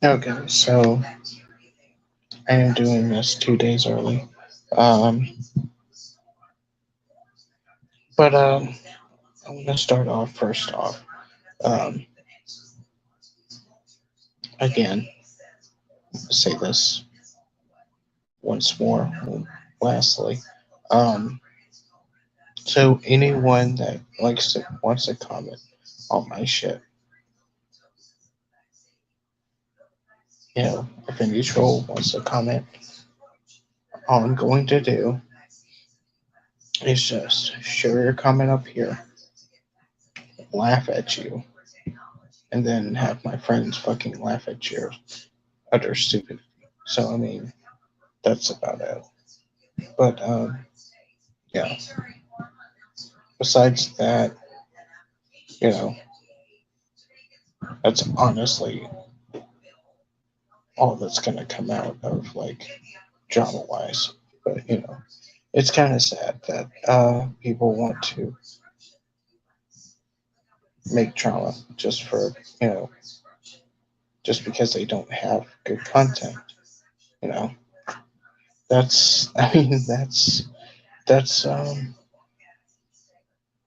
Okay, so I am doing this 2 days early. Um, but I'm gonna start off first off. Um, Again, say this once more. Lastly, um, so anyone that wants to comment on my shit, if any troll wants to comment, all I'm going to do is just share your comment up here, laugh at you, and then have my friends fucking laugh at your utter stupid. So I mean, that's about it. But yeah. Besides that, you know, that's honestly all that's gonna come out of like drama wise. But it's kind of sad that people want to make drama just for you know just because they don't have good content. You know, that's I mean that's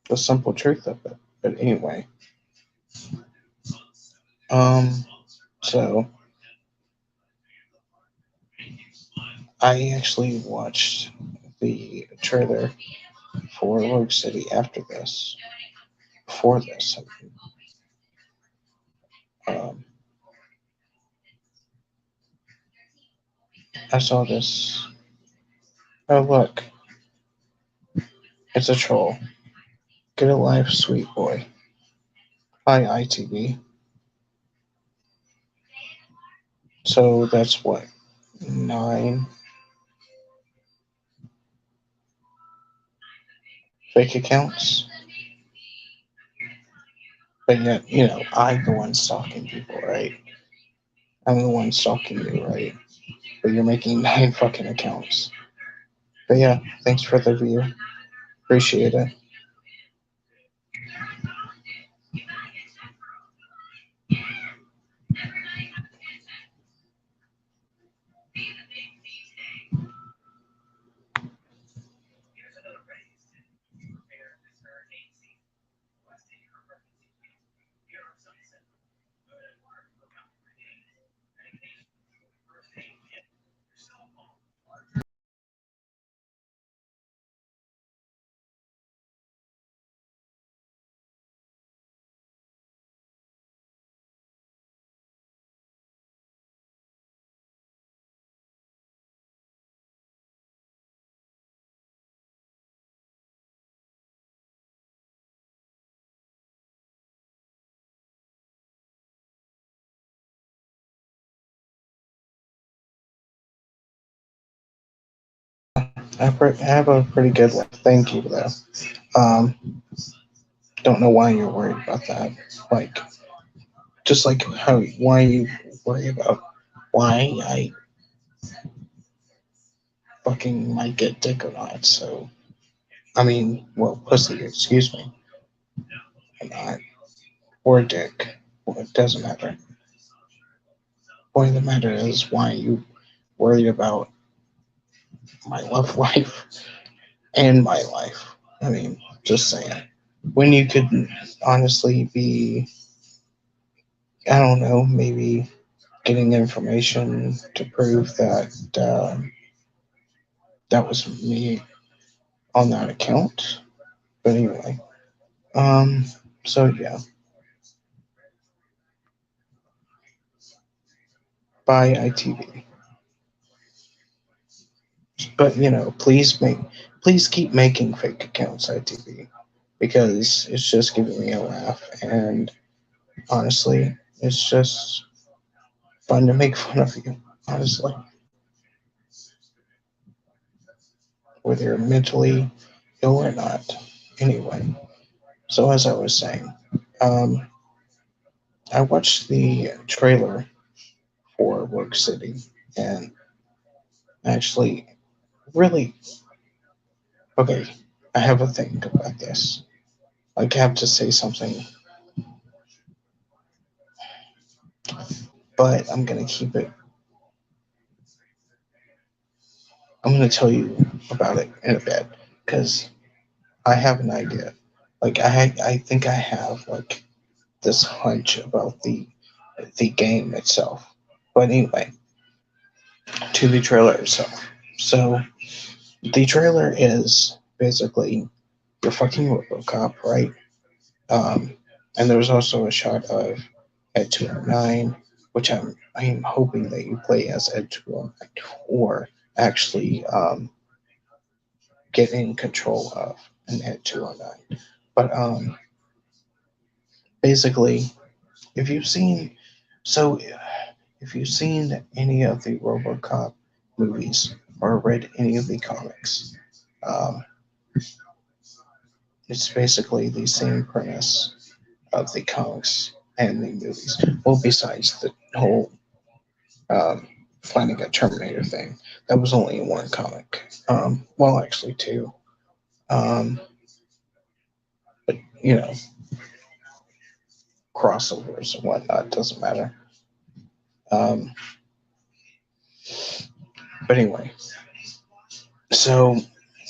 the simple truth of it. But anyway, um, so I actually watched the trailer for Rogue City after this. Before this, um, I saw this. Oh look, it's a troll. Get a life, sweet boy. Hi, ITV. So that's what 9 fake accounts. But yet, I'm the one stalking people, right? I'm the one stalking you, right? But you're making 9 fucking accounts. But yeah, thanks for the view. Appreciate it. I have a pretty good life. Thank you, though. Um, don't know why you're worried about that. Like, just like why you worry about why I fucking might get dick or not. So, I mean, well, pussy, excuse me, or not, or dick. Well, it doesn't matter. Point of the matter is why you worried about my love life and my life. I mean, just saying. When you could honestly be, I don't know, maybe getting information to prove that that was me on that account. But anyway, um, so yeah, bye ITV. But please keep making fake accounts ITV because it's just giving me a laugh and honestly, it's just fun to make fun of you. Honestly, whether you're mentally ill or not. Anyway, so as I was saying, um, I watched the trailer for Rogue City and actually really okay. I have a thing about this. Like, I have to say something. but I'm gonna keep it. I'm gonna tell you about it in a bit because I have an idea. Like I think I have like this hunch about the game itself. But anyway, to the trailer itself. So the trailer is basically you're fucking Robocop, right? Um, and there's also a shot of Ed 209, which I'm hoping that you play as Ed 209 or actually get in control of an Ed 209. But basically, if you've seen so if you've seen any of the RoboCop movies or read any of the comics, um, it's basically the same premise of the comics and the movies. Well, besides the whole um, finding a Terminator thing, that was only in one comic. Well, actually, two. Um, but you know, crossovers and whatnot doesn't matter. Um, but anyway, so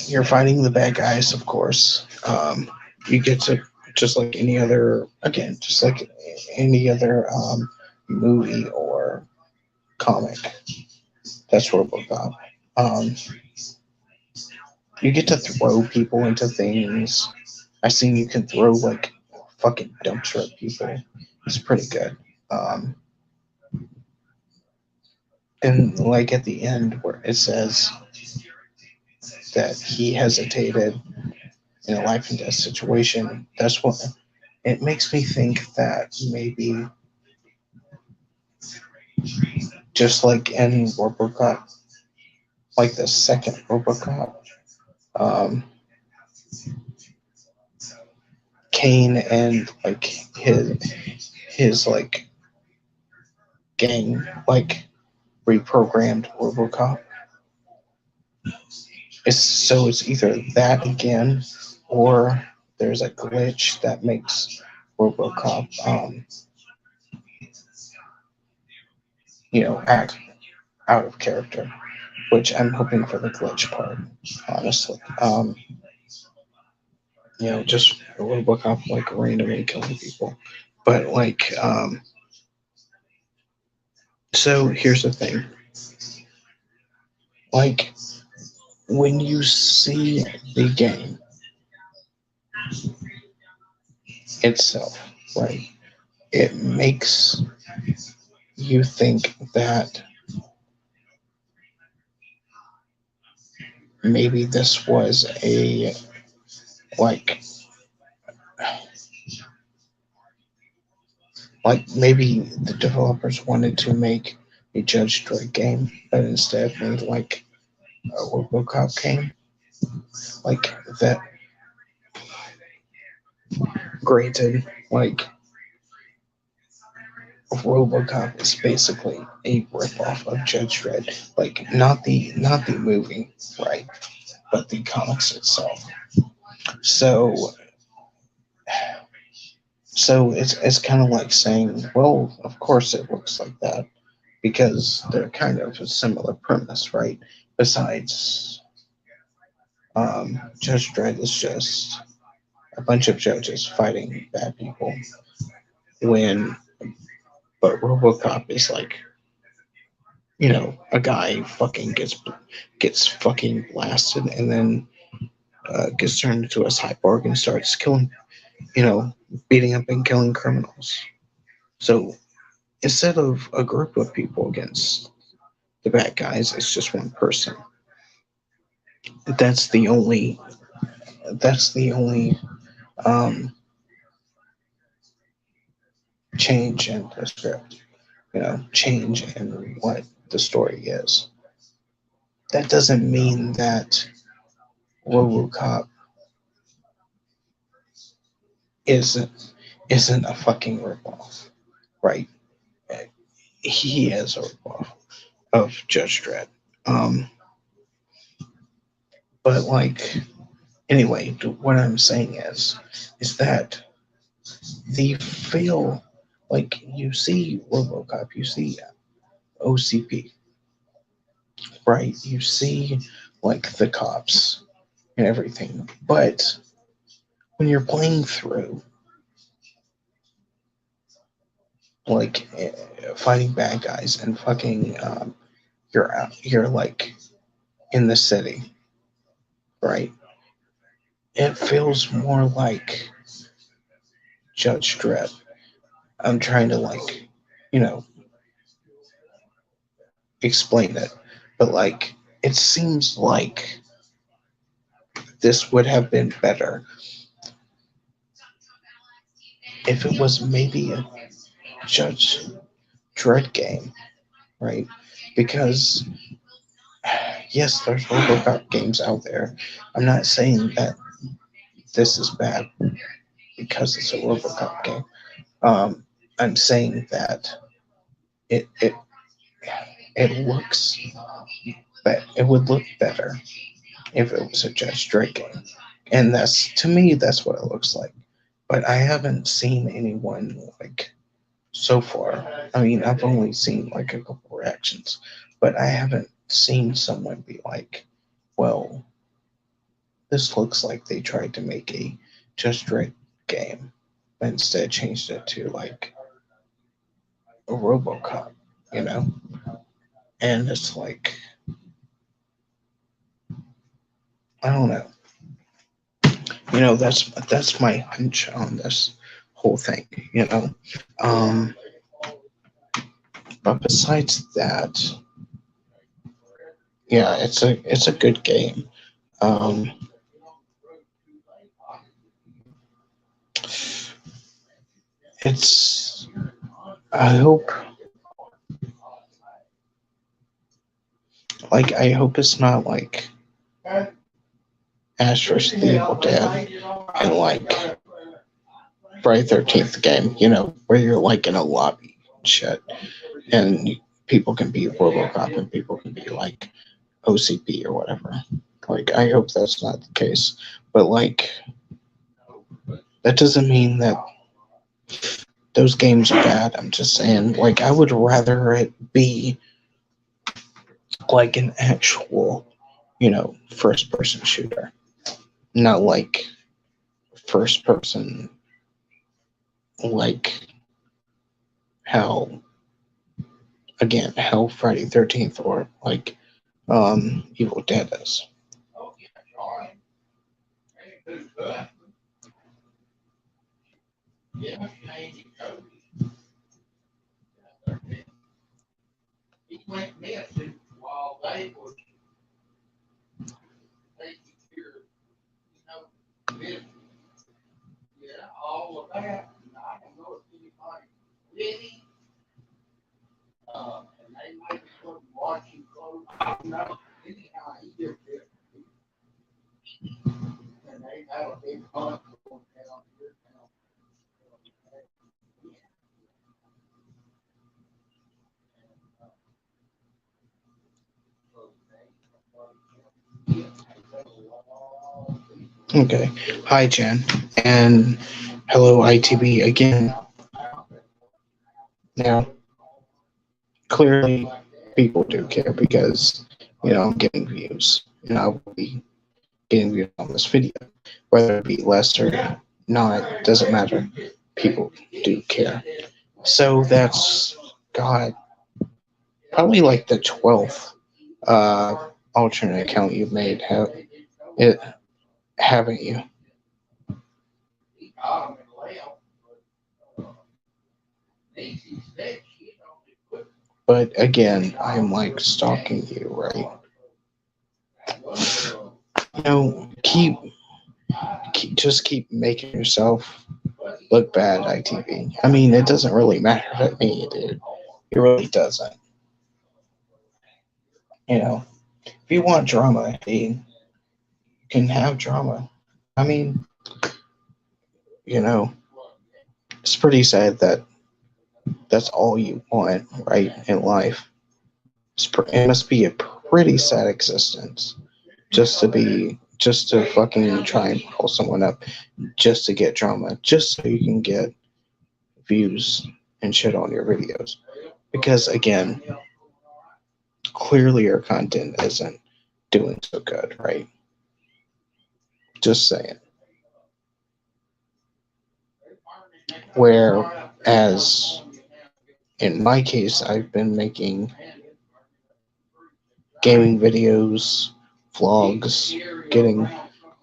you're fighting the bad guys, of course. You get to just like any other, again, just like any other movie or comic. That's RoboCop. Um, you get to throw people into things. I seen you can throw like fucking dumpster at people. It's pretty good. Um, and like at the end where it says that he hesitated in a life and death situation, that's what it makes me think that maybe just like in Robocop, like the second Robocop, um, Kane and like his like gang like reprogrammed Robocop. It's either that again, or there's a glitch that makes Robocop, act out of character. Which I'm hoping for the glitch part, honestly. Just Robocop like randomly killing people, but like, so here's the thing, like when you see the game itself, right? It makes you think that maybe this was a like maybe the developers wanted to make a Judge Dredd game, but instead made like a Robocop game, like that. Granted, like Robocop is basically a ripoff of Judge Dredd, like not the movie, right, but the comics itself. So it's kind of like saying, well, of course it looks like that because they're kind of a similar premise, right? Besides, Judge Dredd is just a bunch of judges fighting bad people, when but RoboCop is like, a guy fucking gets fucking blasted and then gets turned into a cyborg and starts killing, you know, beating up and killing criminals. So instead of a group of people against the bad guys, it's just one person. That's the only. That's the only um, change in the script. Change in what the story is. That doesn't mean that RoboCop isn't a fucking ripoff, right? He is a ripoff of Judge Dredd. Um, but like, anyway, what I'm saying is that the feel, Like, you see Robocop, you see OCP, right? You see, like, the cops and everything. But when you're playing through, like, fighting bad guys and fucking, you're like in the city, right? It feels more like Judge Dredd. I'm trying to, like, you know, explain it, but like, it seems like this would have been better if it was maybe a Judge Dredd game, right? Because yes, there's Robocop games out there. I'm not saying that this is bad because it's a Robocop game. Um, I'm saying that it it it looks, but it would look better if it was a Judge Dredd game, and that's, to me, that's what it looks like. But I haven't seen anyone, like, so far. I mean, I've only seen like a couple reactions, but I haven't seen someone be like, "Well, this looks like they tried to make a Just Right game, but instead changed it to like a RoboCop," you know? And it's like, I don't know. That's my hunch on this whole thing. Um, but besides that, yeah, it's a good game. Um, it's I hope I hope it's not like Ash vs. the Evil Dead and like Friday 13th game, where you're like in a lobby and shit, and people can be Robocop and people can be like OCP or whatever. Like, I hope that's not the case. But like, that doesn't mean that those games are bad. I'm just saying, like, I would rather it be like an actual, first person shooter, not like first person, like how, again, how Friday 13th or like Evil Dead is. Okay. Hi, Jen. And hello, ITB again. Now, clearly, people do care because, I'm getting views. And I will be getting views on this video. Whether it be less or not, doesn't matter. People do care. So that's, God, probably like the 12th alternate account you've made, it, haven't you? But again, I'm like stalking you, right? Just keep making yourself look bad, ITV. I mean, it doesn't really matter to me, dude. It really doesn't. If you want drama, hey, you can have drama. I mean, you know, it's pretty sad that that's all you want, right, in life. It must be a pretty sad existence just to fucking try and pull someone up, just to get drama, just so you can get views and shit on your videos. Because again, clearly your content isn't doing so good, right? Just saying. Whereas in my case, I've been making gaming videos, vlogs, getting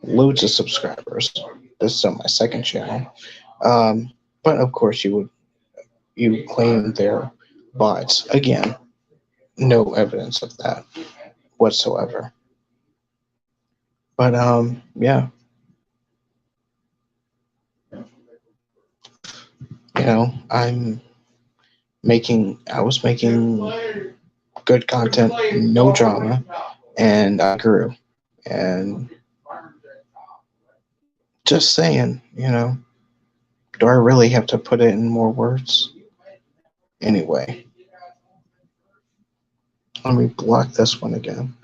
loads of subscribers. This is on my second channel. But of course, you claim they're bots. Again, no evidence of that whatsoever. But yeah, I'm I was making good content, no drama, and I grew. And just saying, do I really have to put it in more words? Anyway, let me block this one again.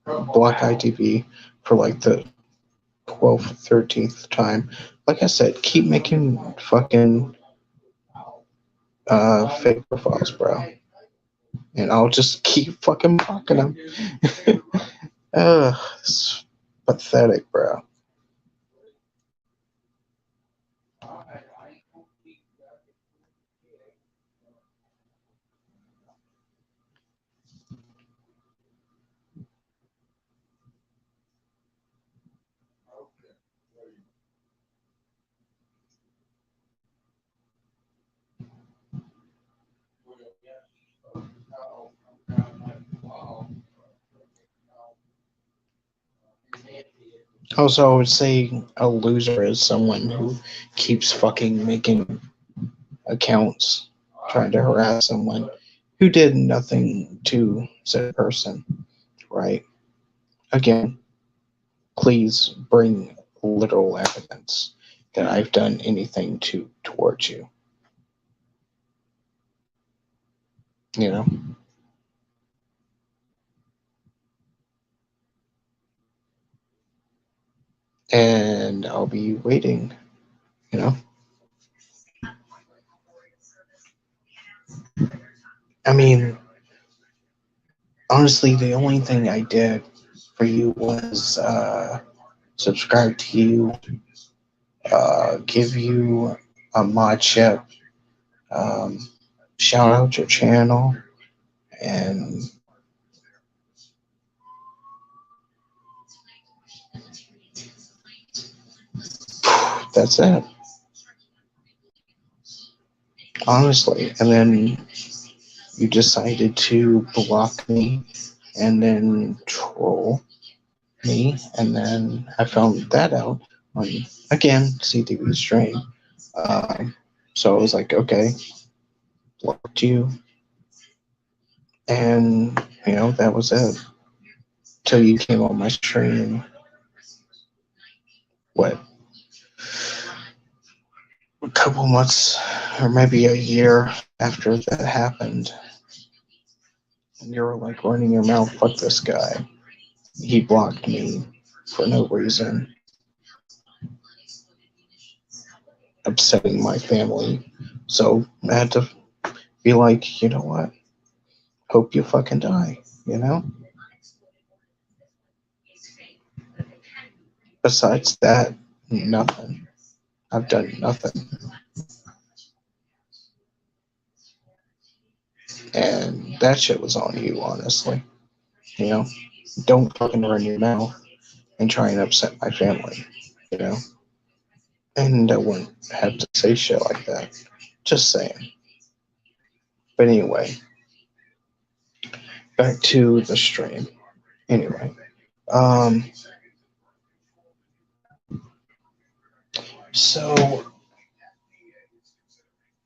Block ITV for like the 12th, 13th time. Like I said, keep making fucking fake profiles, bro. And I'll just keep fucking blocking them. Ugh, it's pathetic, bro. Also, I would say a loser is someone who keeps fucking making accounts trying to harass someone who did nothing to said person, right? Again, please bring literal evidence that I've done anything towards you. You know? And I'll be waiting, you know? I mean, honestly, the only thing I did for you was subscribe to you, give you a mod chip, um, shout out your channel, and that's it. Honestly. And then you decided to block me and then troll me. And then I found that out on, again, CTV stream. So I was like, okay, blocked you. And, that was it. Till you came on my stream, what, a couple months or maybe a year after that happened. And you were like running your mouth, fuck this guy. He blocked me for no reason, upsetting my family. So I had to be like, you know what? Hope you fucking die, you know? Besides that, nothing. I've done nothing. And that shit was on you, honestly. You know? Don't fucking run your mouth and try and upset my family, you know? And I wouldn't have to say shit like that. Just saying. But anyway, back to the stream. Anyway, um, so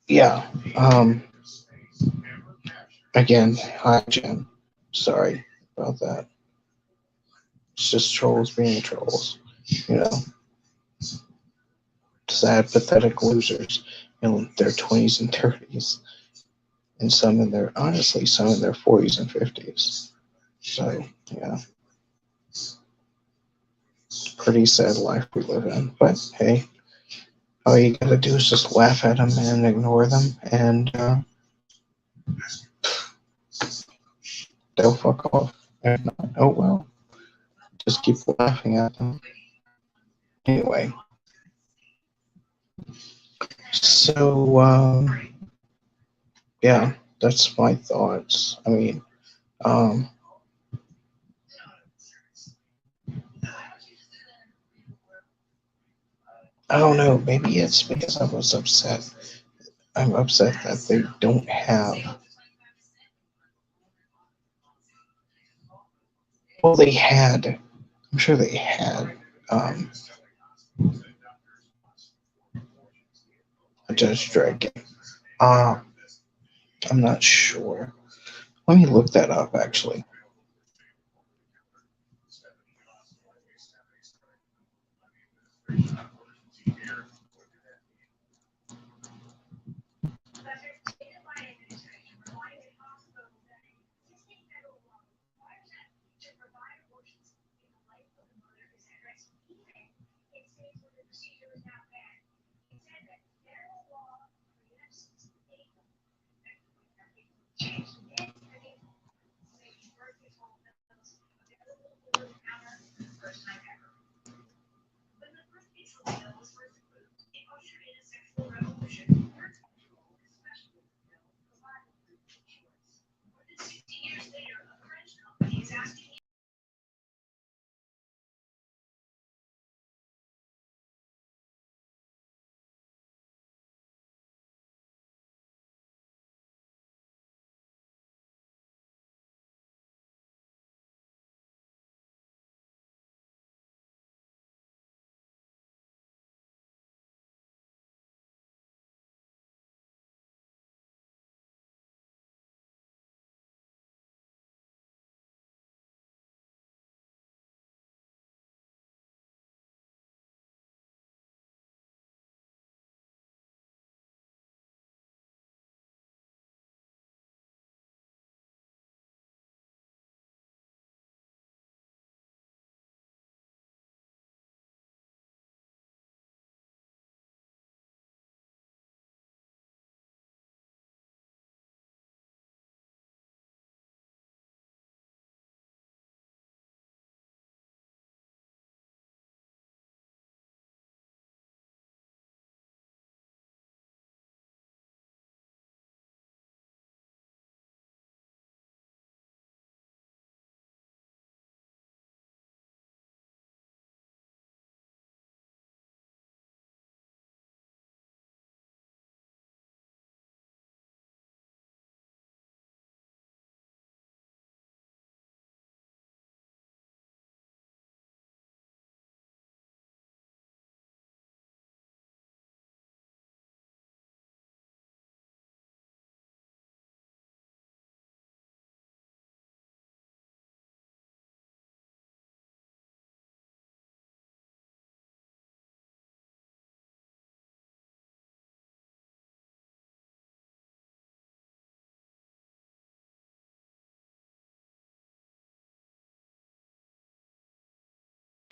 yeah, again, hi Jen. Sorry about that. It's just trolls being trolls, you know. Sad, pathetic losers in their 20s and 30s, and some in their 40s and 50s. So yeah, pretty sad life we live in. But hey, All you gotta do is just laugh at them and ignore them, and they'll fuck off. If not, oh well. Just keep laughing at them. Anyway, so yeah, that's my thoughts. I mean, um, I don't know. Maybe it's because I was upset. I'm upset that they don't have. Well, they had. I'm sure they had um, a Judge Dredd game. Uh, I'm not sure. Let me look that up. Actually.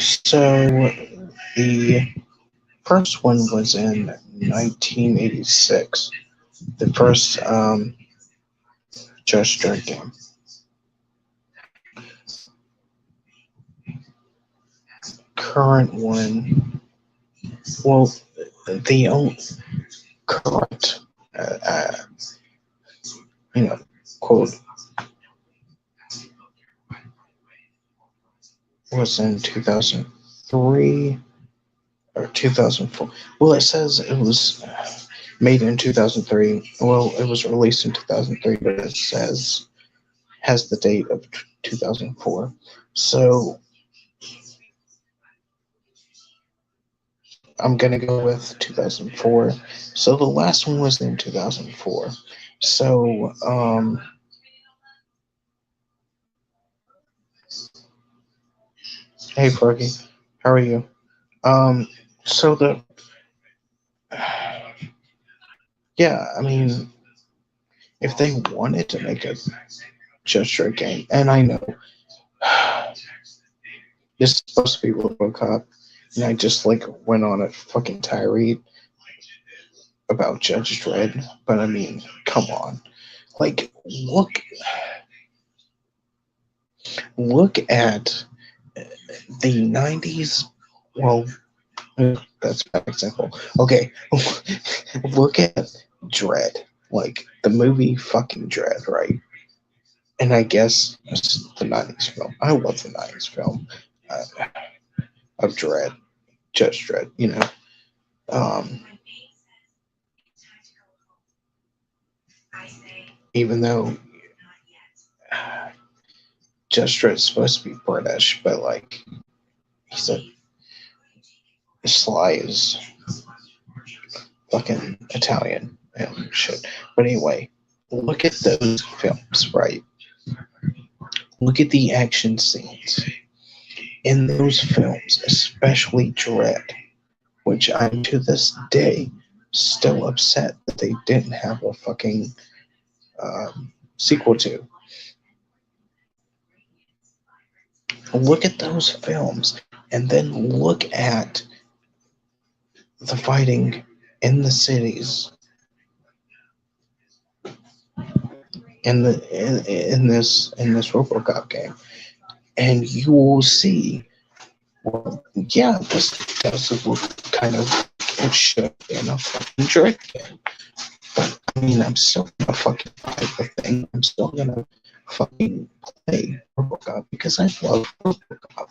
So the first one was in 1986. The first Judge Dredd game. Current one. Well, the only current, uh, uh, you know, quote was in 2003 or 2004. Well, it says it was made in 2003. Well, it was released in 2003, but it says has the date of 2004. So I'm gonna go with 2004. So the last one was in 2004. So hey Fergie, how are you? Um, so the yeah, I mean, if they wanted to make a gesture game, and I know this is supposed to be Robocop, and I just like went on a fucking tirade about Judge Dredd, but I mean, come on. Like, look at the 90s. Well, that's a bad example. Okay, look at Dread, like the movie fucking Dread, right? And I guess it's the 90s film. I love the 90s film uh, of Dread, Judge Dredd, you know. Um, Even though Judge Dredd's supposed to be British, but like he's a Sly is fucking Italian and shit. But anyway, look at those films, right? Look at the action scenes in those films, especially Dread, which I'm to this day still upset that they didn't have a fucking sequel to. Look at those films and then look at the fighting in the cities in this Robocop game, and you will see. Well, yeah, this does look kind of like it should be in a fucking Drake game. But I mean, I'm still gonna fucking buy the thing. I'm still gonna fucking play Robocop because I love Robocop.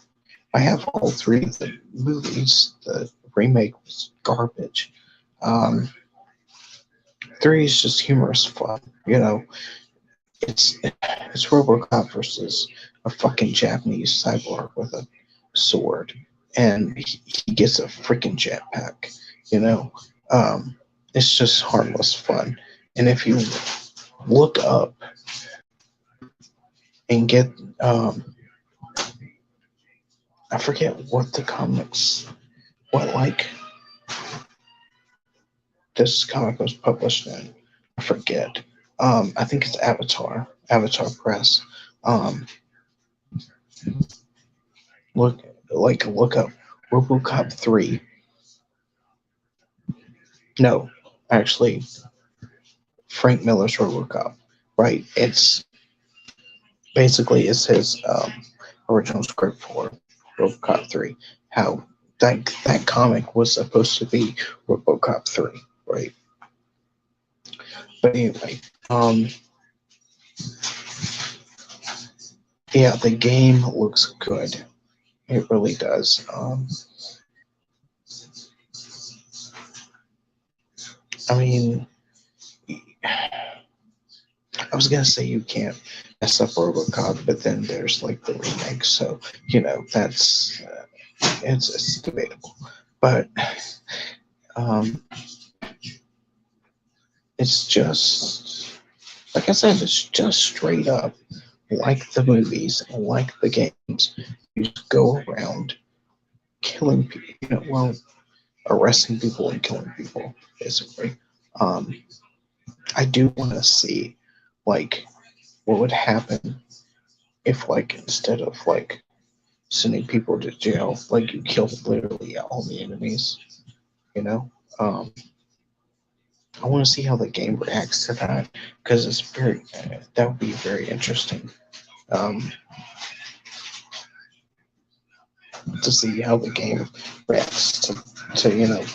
I have all three of the movies. The remake was garbage. Um, Three is just humorous fun. You know, it's Robocop versus a fucking Japanese cyborg with a sword, and he gets a freaking jetpack. You know, um, it's just harmless fun. And if you look up and get, I forget what the comics, what like this comic was published in. I forget. I think it's Avatar Press. Um, look look up RoboCop 3. No, actually, Frank Miller's RoboCop. Right? It's basically it's his original script for RoboCop 3. How that comic was supposed to be RoboCop 3, right? But anyway, yeah, the game looks good. It really does. I mean, I was gonna say you can't mess up RoboCop, but then there's like the remake, so that's it's debatable. But um, it's just like I said, it's just straight up like the movies, like the games. You just go around killing people, well, arresting people and killing people, basically. Um, I do want to see, like, what would happen if, like, instead of, like, sending people to jail, like, you killed literally all the enemies, you know? Um, I want to see how the game reacts to that, because that would be very interesting. Um, to see how the game reacts to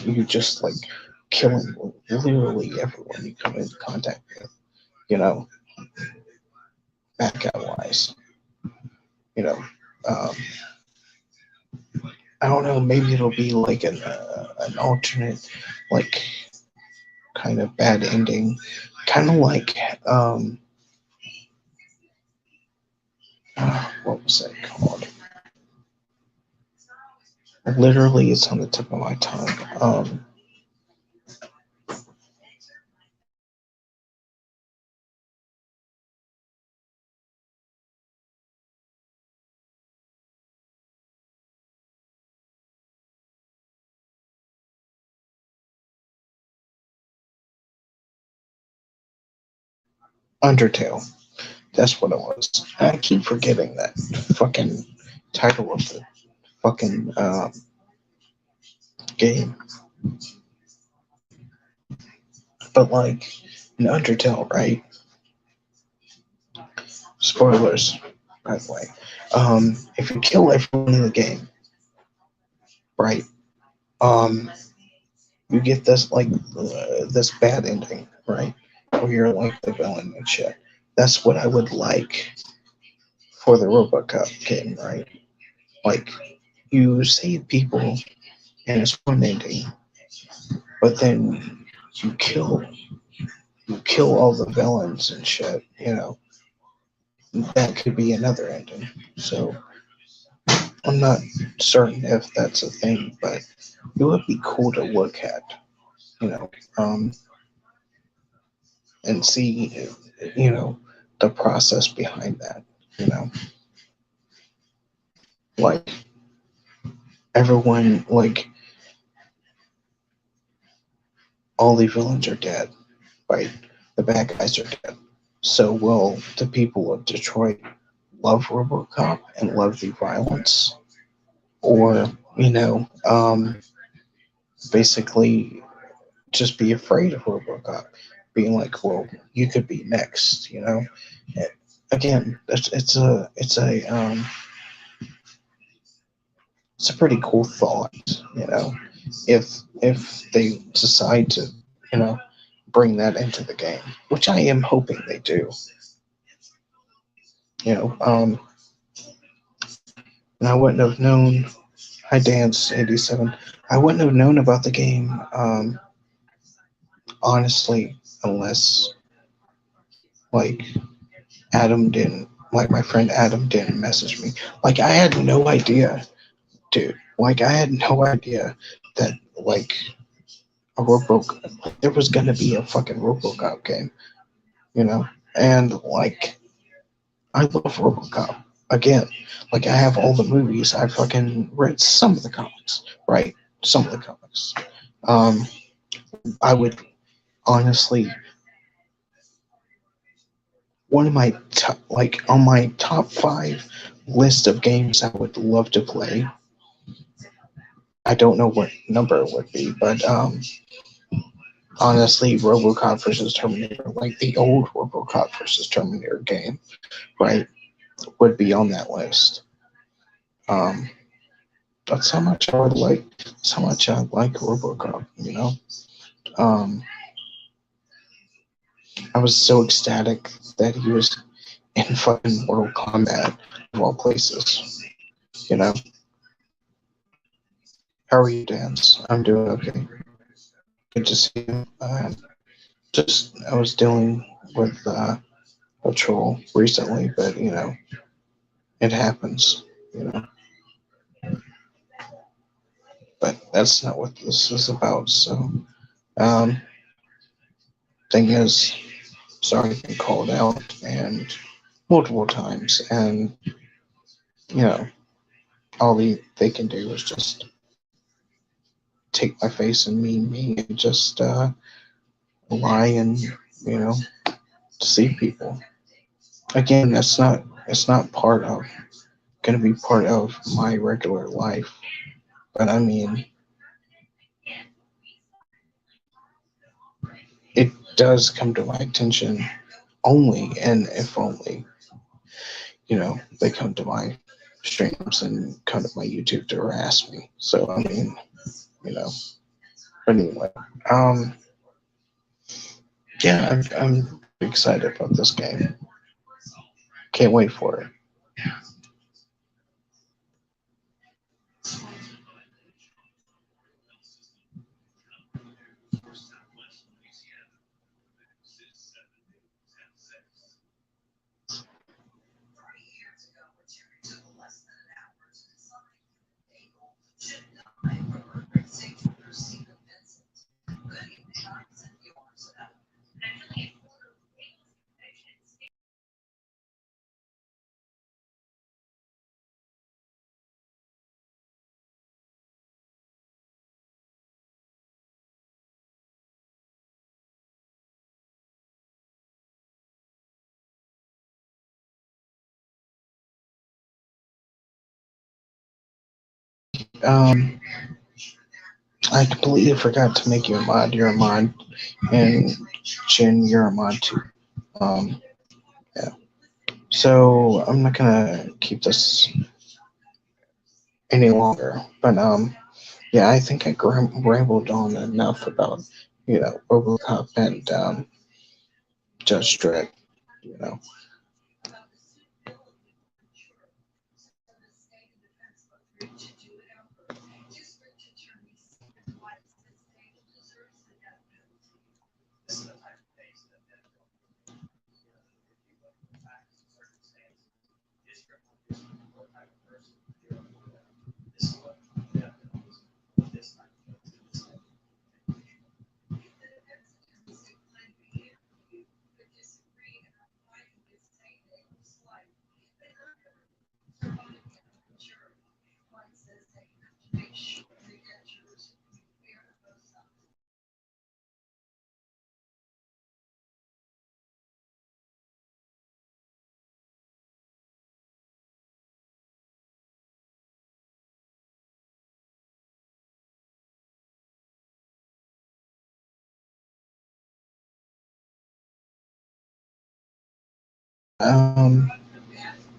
you just like killing literally everyone you come into contact with, you know, bad guy wise, you know. Um, I don't know. Maybe it'll be like an alternate, like kind of bad ending, kind of like what was that called? Literally, it's on the tip of my tongue. Undertale. That's what it was. I keep forgetting that fucking title of the fucking game. But like in Undertale, right? Spoilers, by the way. If you kill everyone in the game, right? Um, you get this like this bad ending, right? Where you're like the villain and shit. That's what I would like for the Robocop game, right? Like you save people and it's one ending, but then you kill you kill all the villains and shit. That could be another ending. So I'm not certain if that's a thing, but it would be cool to look at, you know, um, and see, you know, the process behind that. You know, like everyone, like all the villains are dead, right? The bad guys are dead. So will the people of Detroit love RoboCop and love the violence, or basically just be afraid of RoboCop, being like, well, you could be next. Again, it's a pretty cool thought. You know, if they decide to, you know, bring that into the game, which I am hoping they do. You know, and I wouldn't have known. Hi, Dance 87. I wouldn't have known about the game, honestly, unless like Adam didn't, like my friend Adam didn't message me. Like I had no idea, dude. Like I had no idea that like a Robo, like, there was gonna be a fucking RoboCop game, you know. And like I love RoboCop. Again, like I have all the movies. I fucking read some of the comics, right? Some of the comics. Um, I would honestly, one of my top, like on my top five list of games I would love to play. I don't know what number it would be, but honestly, RoboCop versus Terminator, like the old RoboCop versus Terminator game, right, would be on that list. Um, that's how much I would like. That's how much I like RoboCop. Um, I was so ecstatic that he was in fucking Mortal Kombat of all places. You know, how are you, Dance? I'm doing okay. Good to see you. Just I was dealing with a troll recently, but it happens. You know, but that's not what this is about. So, um, thing is, sorry, I've been called out and multiple times, and you know, all they can do is just take my face and mean me and just lie and you know deceive people. Again, it's not part of going to be part of my regular life. But I mean, it does come to my attention only and if only, they come to my streams and come to my YouTube to harass me. So I mean, you know. But anyway, um, yeah, I'm excited about this game. Can't wait for it. Um, I completely forgot to make you a mod. You're a mod, and Jin, you're a mod too. Um, yeah. So I'm not gonna keep this any longer, but yeah, I think I rambled on enough about Robocop and Judge Dredd. You know,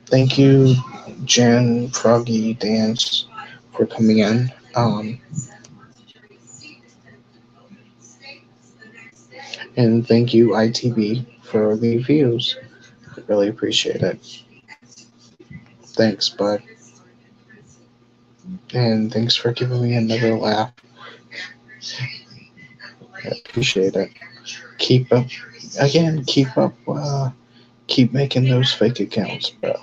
thank you, Jen, Froggy, Dance, for coming in. And thank you, ITB, for the views. I really appreciate it. Thanks, bud. And thanks for giving me another laugh. I appreciate it. Keep up, again, keep making those fake accounts, bro.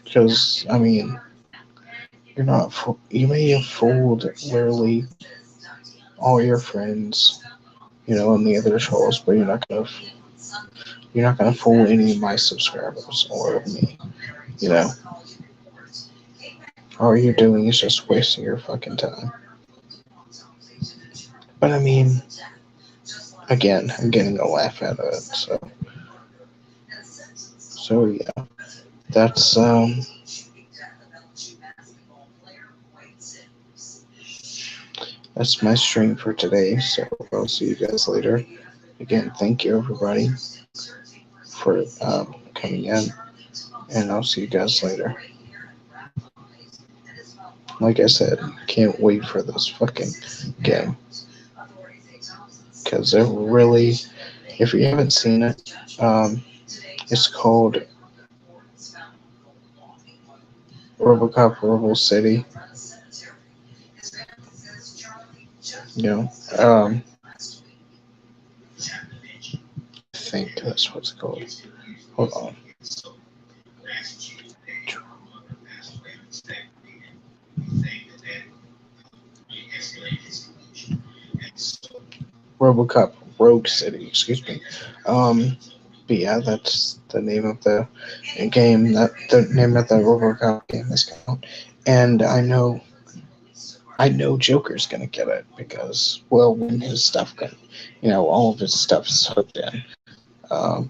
Because, I mean, you may have fooled literally all your friends, in the other trolls, but you're not gonna fool any of my subscribers or me, you know. All you're doing is just wasting your fucking time. But I mean, again, I'm getting a laugh out of it, so yeah. That's my stream for today. So I'll see you guys later. Again, thank you everybody for coming in, and I'll see you guys later. Like I said, can't wait for this fucking game because it really, if you haven't seen it, it's called Robocop Robo City. You know, I think that's what it's called. Hold on. Robocop Rogue City, excuse me. Um, but yeah, that's the name of the game. That the name of the Robocop game is called. And I know Joker's gonna get it because, well, when his stuff got, all of his stuff's hooked in. Um,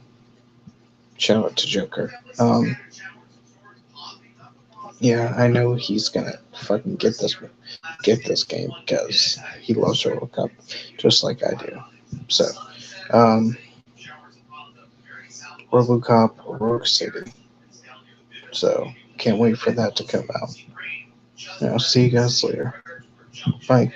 Shout out to Joker. Yeah, I know he's gonna fucking get this game because he loves Robocop just like I do. So, um, Robocop Rogue City. So can't wait for that to come out. I'll see you guys later. Bye.